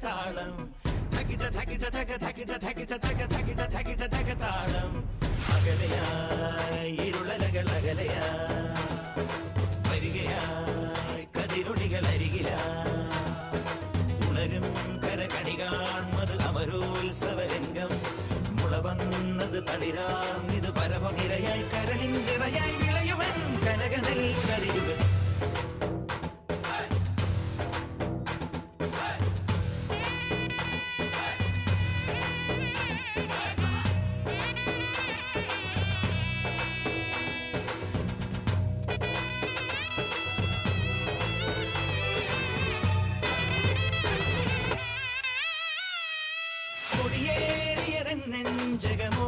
താളം താളം അകലയായി ഇരുളലകൾ അകലയായി വരികയായി കതിരൊളികൾ അരികില ഉണരും കരകണി കാൺമത് അമരോത്സവരംഗം മുള വന്നത് തളിരാർന്നിത് പരമനിരയായി കരളിൻ നിറയായി വിളയുവൻ കനകനെൽ കതിരുകൾ ജഗമ